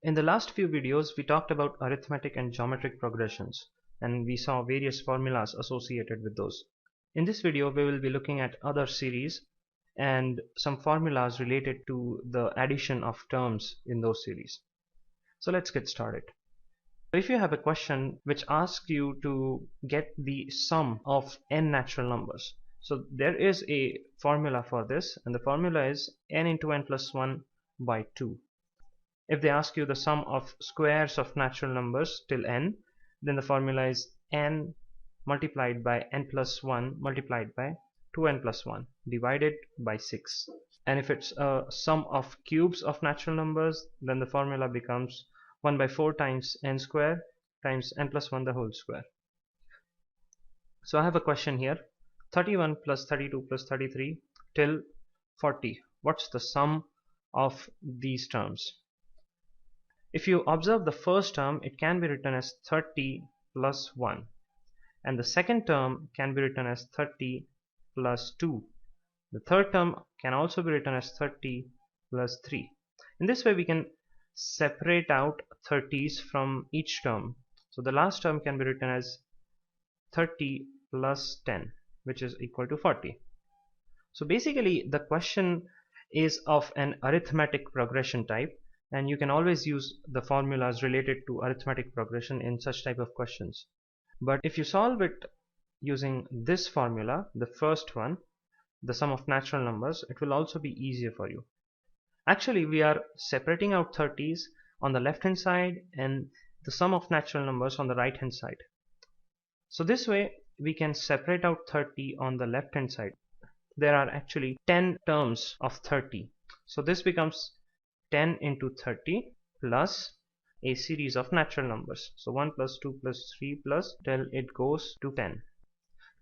In the last few videos, we talked about arithmetic and geometric progressions, and we saw various formulas associated with those. In this video, we will be looking at other series and some formulas related to the addition of terms in those series. So let's get started. If you have a question which asks you to get the sum of n natural numbers, so there is a formula for this, and the formula is n into n plus 1 by 2. If they ask you the sum of squares of natural numbers till n, then the formula is n multiplied by n plus 1 multiplied by 2n plus 1 divided by 6. And if it's a sum of cubes of natural numbers, then the formula becomes 1 by 4 times n square times n plus 1 the whole square. So I have a question here: 31 plus 32 plus 33 till 40. What's the sum of these terms? If you observe the first term, it can be written as 30 plus 1, and the second term can be written as 30 plus 2. The third term can also be written as 30 plus 3. In this way we can separate out 30s from each term. So the last term can be written as 30 plus 10, which is equal to 40. So basically the question is of an arithmetic progression type, and you can always use the formulas related to arithmetic progression in such type of questions. But if you solve it using this formula, the first one, the sum of natural numbers, it will also be easier for you. Actually, we are separating out 30s on the left hand side and the sum of natural numbers on the right hand side. So this way we can separate out 30 on the left hand side. There are actually 10 terms of 30. So this becomes 10 into 30 plus a series of natural numbers. So 1 plus 2 plus 3 plus till it goes to 10.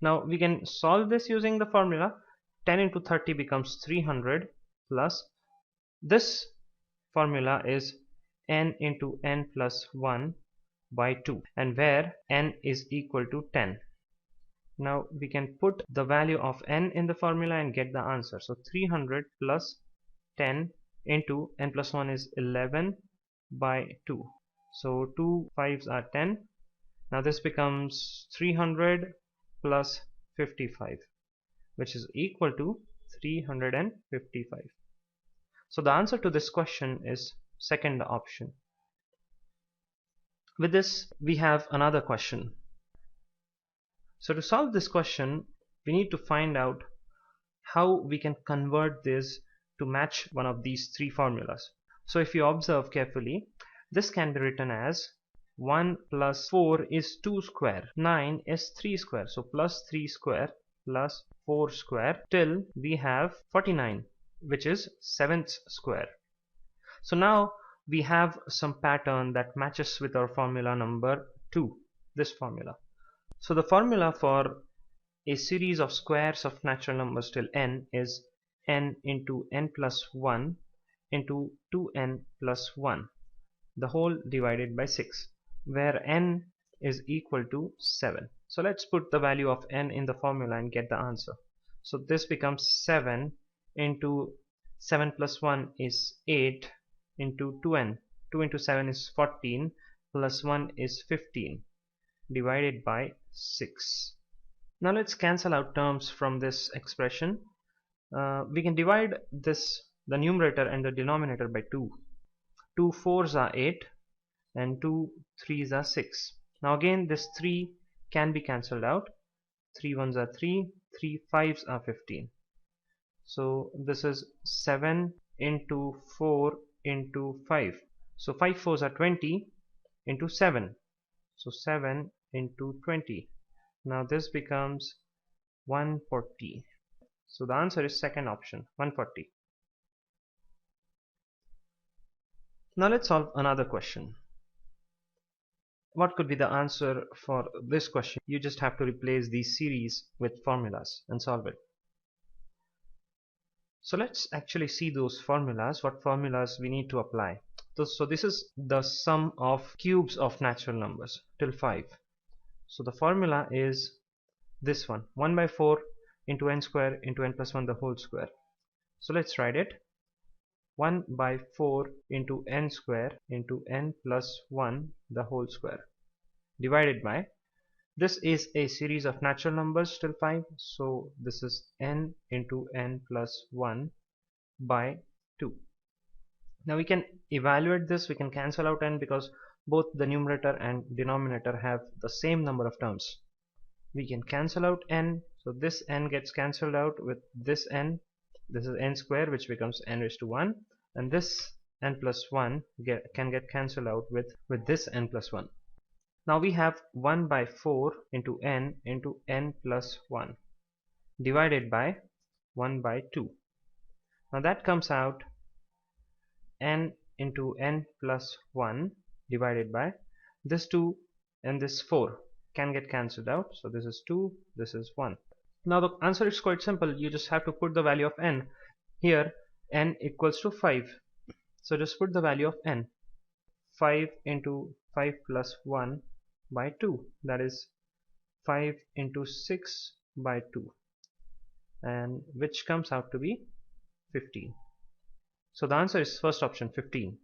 Now we can solve this using the formula. 10 into 30 becomes 300 plus this formula is n into n plus 1 by 2, and where n is equal to 10. Now we can put the value of n in the formula and get the answer. So 300 plus 10 into n plus 1 is 11 by 2. So 2 5s are 10. Now this becomes 300 plus 55, which is equal to 355. So the answer to this question is second option. With this, we have another question. So to solve this question, we need to find out how we can convert this to match one of these three formulas. So if you observe carefully, this can be written as 1 plus 4 is 2 square, 9 is 3 square, so plus 3 square plus 4 square till we have 49, which is 7th square. So now we have some pattern that matches with our formula number 2, this formula. So the formula for a series of squares of natural numbers till n is n into n plus 1 into 2n plus 1, the whole divided by 6, where n is equal to 7. So let's put the value of n in the formula and get the answer. So this becomes 7 into 7 plus 1 is 8 into 2n. 2 into 7 is 14 plus 1 is 15 divided by 6. Now let's cancel out terms from this expression. We can divide this, the numerator and the denominator, by 2. 2 4s are 8 and 2 3s are 6. Now again this 3 can be cancelled out. 3 1s are 3, 3 5s are 15. So this is 7 into 4 into 5. So 5 4s are 20 into 7. So 7 into 20. Now this becomes 140. So the answer is second option, 140. Now let's solve another question. What could be the answer for this question? You just have to replace these series with formulas and solve it. So let's actually see those formulas, what formulas we need to apply. So this is the sum of cubes of natural numbers till 5. So the formula is this one, 1 by 4 into n square into n plus 1 the whole square. So let's write it. 1 by 4 into n square into n plus 1 the whole square divided by, this is a series of natural numbers till 5, so this is n into n plus 1 by 2. Now we can evaluate this, we can cancel out n because both the numerator and denominator have the same number of terms. We can cancel out n, so this n gets cancelled out with this n. This is n square, which becomes n raised to 1, and this n plus 1 can get cancelled out with this n plus 1. Now we have 1 by 4 into n plus 1 divided by 1 by 2. Now that comes out n into n plus 1 divided by this 2 and this 4 can get cancelled out, so this is 2, this is 1. Now the answer is quite simple, you just have to put the value of n. Here n equals to 5, so just put the value of n. 5 into 5 plus 1 by 2, that is 5 into 6 by 2, and which comes out to be 15. So the answer is first option, 15.